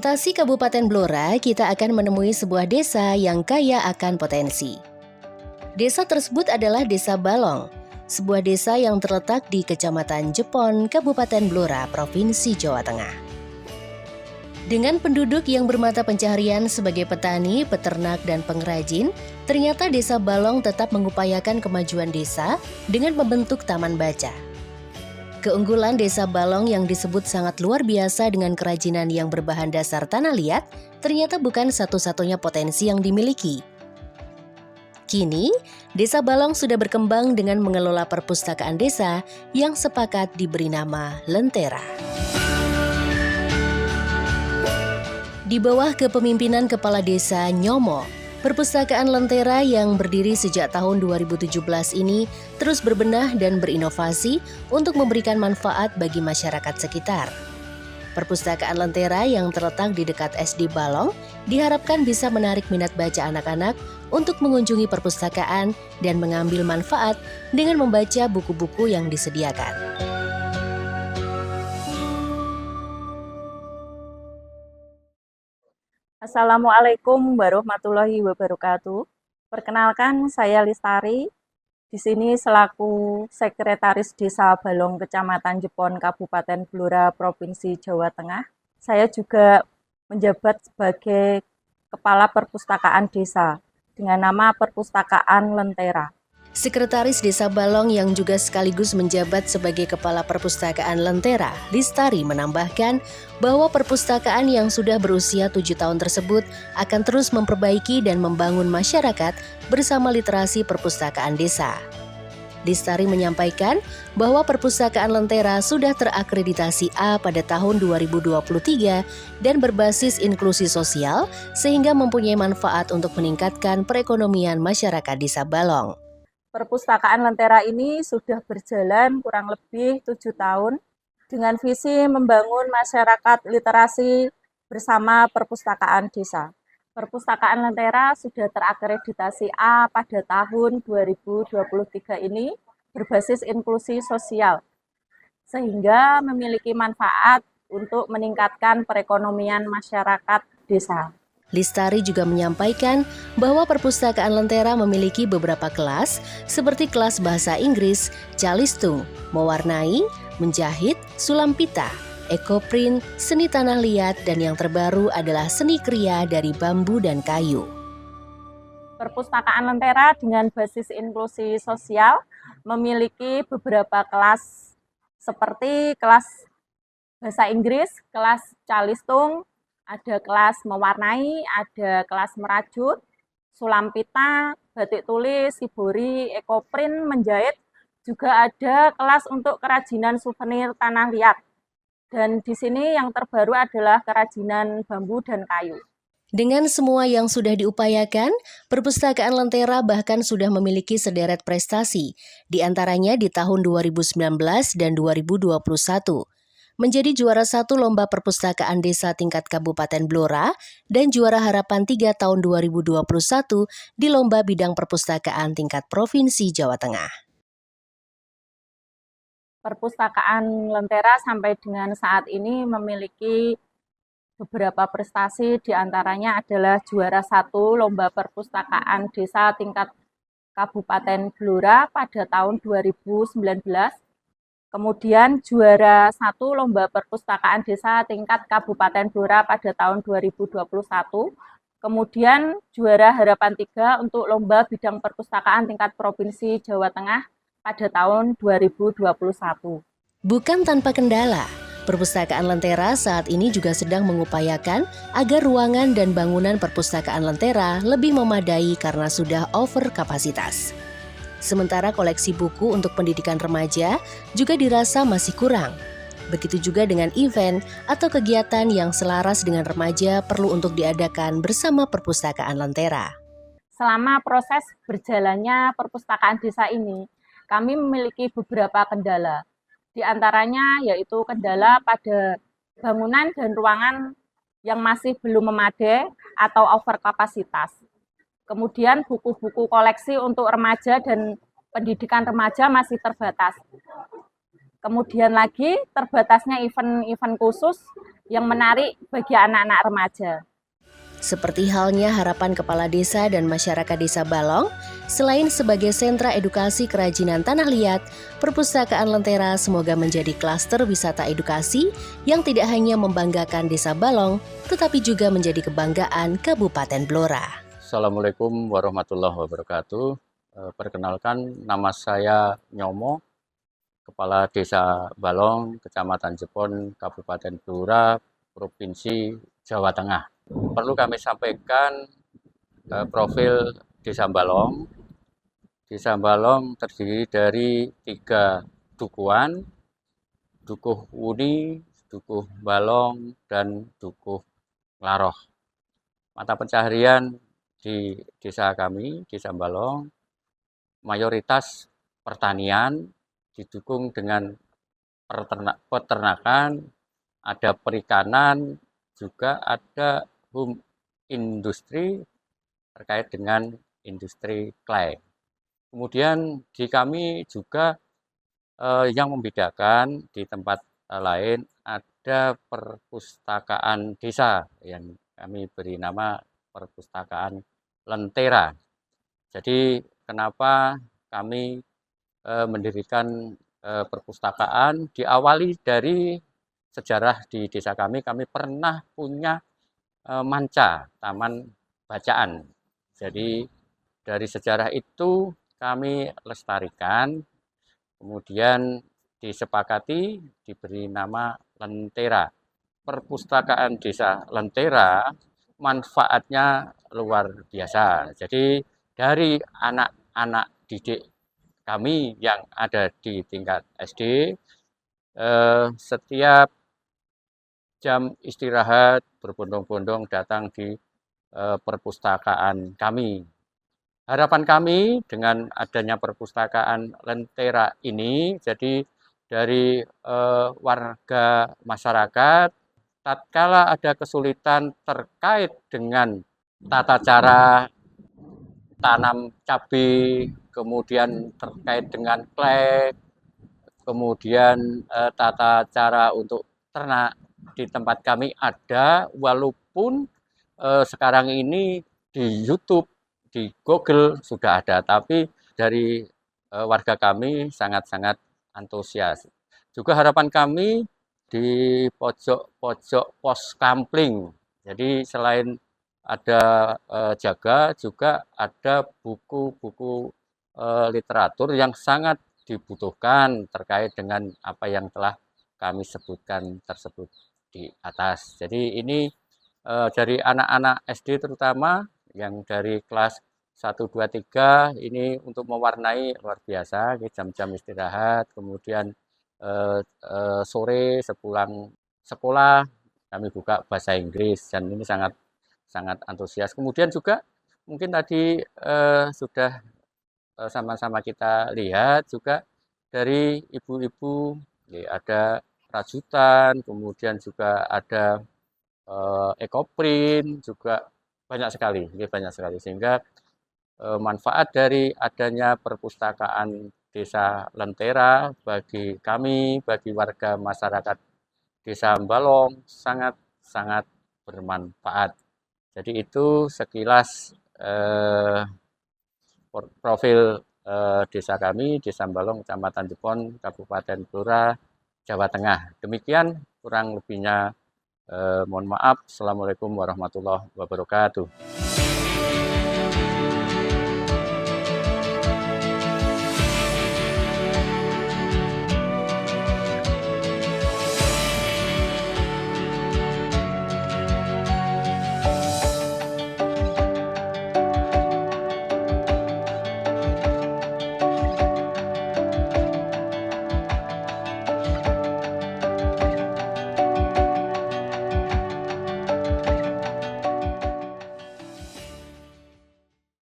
Melintasi Kabupaten Blora, kita akan menemui sebuah desa yang kaya akan potensi. Desa tersebut adalah Desa Balong, sebuah desa yang terletak di Kecamatan Jepon, Kabupaten Blora, Provinsi Jawa Tengah. Dengan penduduk yang bermata pencaharian sebagai petani, peternak, dan pengrajin, ternyata Desa Balong tetap mengupayakan kemajuan desa dengan membentuk taman baca. Keunggulan Desa Balong yang disebut sangat luar biasa dengan kerajinan yang berbahan dasar tanah liat, ternyata bukan satu-satunya potensi yang dimiliki. Kini, Desa Balong sudah berkembang dengan mengelola perpustakaan desa yang sepakat diberi nama Lentera. Di bawah kepemimpinan Kepala Desa Nyomo, Perpustakaan Lentera yang berdiri sejak tahun 2017 ini terus berbenah dan berinovasi untuk memberikan manfaat bagi masyarakat sekitar. Perpustakaan Lentera yang terletak di dekat SD Balong diharapkan bisa menarik minat baca anak-anak untuk mengunjungi perpustakaan dan mengambil manfaat dengan membaca buku-buku yang disediakan. Assalamualaikum warahmatullahi wabarakatuh. Perkenalkan, saya Listari. Di sini selaku Sekretaris Desa Balong, Kecamatan Jepon, Kabupaten Blora, Provinsi Jawa Tengah. Saya juga menjabat sebagai Kepala Perpustakaan Desa dengan nama Perpustakaan Lentera. Sekretaris Desa Balong yang juga sekaligus menjabat sebagai Kepala Perpustakaan Lentera, Listari menambahkan bahwa perpustakaan yang sudah berusia 7 tahun tersebut akan terus memperbaiki dan membangun masyarakat bersama literasi perpustakaan desa. Listari menyampaikan bahwa perpustakaan Lentera sudah terakreditasi A pada tahun 2023 dan berbasis inklusi sosial sehingga mempunyai manfaat untuk meningkatkan perekonomian masyarakat Desa Balong. Perpustakaan Lentera ini sudah berjalan kurang lebih 7 tahun dengan visi membangun masyarakat literasi bersama perpustakaan desa. Perpustakaan Lentera sudah terakreditasi A pada tahun 2023 ini berbasis inklusi sosial, sehingga memiliki manfaat untuk meningkatkan perekonomian masyarakat desa. Listari juga menyampaikan bahwa perpustakaan Lentera memiliki beberapa kelas seperti kelas bahasa Inggris, calistung, mewarnai, menjahit, sulam pita, ekoprint, seni tanah liat, dan yang terbaru adalah seni kriya dari bambu dan kayu. Perpustakaan Lentera dengan basis inklusi sosial memiliki beberapa kelas seperti kelas bahasa Inggris, kelas calistung, ada kelas mewarnai, ada kelas merajut, sulam pita, batik tulis, shibori, ekoprint, menjahit, juga ada kelas untuk kerajinan souvenir tanah liat. Dan di sini yang terbaru adalah kerajinan bambu dan kayu. Dengan semua yang sudah diupayakan, Perpustakaan Lentera bahkan sudah memiliki sederet prestasi, di antaranya di tahun 2019 dan 2021. Menjadi juara 1 Lomba Perpustakaan Desa tingkat Kabupaten Blora dan juara harapan 3 tahun 2021 di Lomba Bidang Perpustakaan tingkat Provinsi Jawa Tengah. Perpustakaan Lentera sampai dengan saat ini memiliki beberapa prestasi, diantaranya adalah juara 1 Lomba Perpustakaan Desa tingkat Kabupaten Blora pada tahun 2019. Kemudian juara 1 Lomba Perpustakaan Desa tingkat Kabupaten Blora pada tahun 2021. Kemudian juara harapan 3 untuk Lomba Bidang Perpustakaan tingkat Provinsi Jawa Tengah pada tahun 2021. Bukan tanpa kendala, Perpustakaan Lentera saat ini juga sedang mengupayakan agar ruangan dan bangunan Perpustakaan Lentera lebih memadai karena sudah over kapasitas. Sementara koleksi buku untuk pendidikan remaja juga dirasa masih kurang. Begitu juga dengan event atau kegiatan yang selaras dengan remaja perlu untuk diadakan bersama Perpustakaan Lentera. Selama proses berjalannya perpustakaan desa ini, kami memiliki beberapa kendala. Di antaranya yaitu kendala pada bangunan dan ruangan yang masih belum memadai atau over kapasitas. Kemudian buku-buku koleksi untuk remaja dan pendidikan remaja masih terbatas. Kemudian lagi terbatasnya event-event khusus yang menarik bagi anak-anak remaja. Seperti halnya harapan Kepala Desa dan masyarakat Desa Balong, selain sebagai sentra edukasi kerajinan tanah liat, Perpustakaan Lentera semoga menjadi klaster wisata edukasi yang tidak hanya membanggakan Desa Balong, tetapi juga menjadi kebanggaan Kabupaten Blora. Assalamualaikum warahmatullahi wabarakatuh. Perkenalkan, nama saya Nyomo, Kepala Desa Balong, Kecamatan Jepon, Kabupaten Blora, Provinsi Jawa Tengah. Perlu kami sampaikan profil Desa Balong. Desa Balong terdiri dari 3 dukuhan, Dukuh Wuni, Dukuh Balong, dan Dukuh Laroh. Mata pencaharian di desa kami, Desa Balong, mayoritas pertanian, didukung dengan peternakan, ada perikanan, juga ada home industri terkait dengan industri clay. Kemudian di kami juga yang membedakan di tempat lain ada perpustakaan desa yang kami beri nama Perpustakaan Lentera. Jadi kenapa kami mendirikan perpustakaan, diawali dari sejarah di desa kami pernah punya manca, taman bacaan. Jadi dari sejarah itu kami lestarikan, kemudian disepakati diberi nama Lentera. Perpustakaan Desa Lentera manfaatnya luar biasa. Jadi dari anak-anak didik kami yang ada di tingkat SD, setiap jam istirahat berbondong-bondong datang di perpustakaan kami. Harapan kami dengan adanya perpustakaan Lentera ini, jadi dari warga masyarakat, tatkala ada kesulitan terkait dengan tata cara tanam cabai, kemudian terkait dengan clay, kemudian tata cara untuk ternak di tempat kami ada, walaupun sekarang ini di YouTube, di Google sudah ada, tapi dari warga kami sangat-sangat antusias. Juga harapan kami di pojok-pojok pos kampling. Jadi selain ada jaga, juga ada buku-buku literatur yang sangat dibutuhkan terkait dengan apa yang telah kami sebutkan tersebut di atas. Jadi ini dari anak-anak SD terutama yang dari kelas 1, 2, 3 ini untuk mewarnai luar biasa, jam-jam istirahat, kemudian sore sepulang sekolah kami buka bahasa Inggris dan ini sangat sangat antusias. Kemudian juga mungkin tadi sudah sama-sama kita lihat juga dari ibu-ibu, ada rajutan, kemudian juga ada ekoprint, juga banyak sekali, sehingga manfaat dari adanya perpustakaan Desa Lentera bagi kami, bagi warga masyarakat Desa Balong sangat bermanfaat. Jadi itu sekilas profil desa kami, Desa Balong, Kecamatan Jepon, Kabupaten Blora, Jawa Tengah. Demikian kurang lebihnya, mohon maaf. Assalamualaikum warahmatullahi wabarakatuh.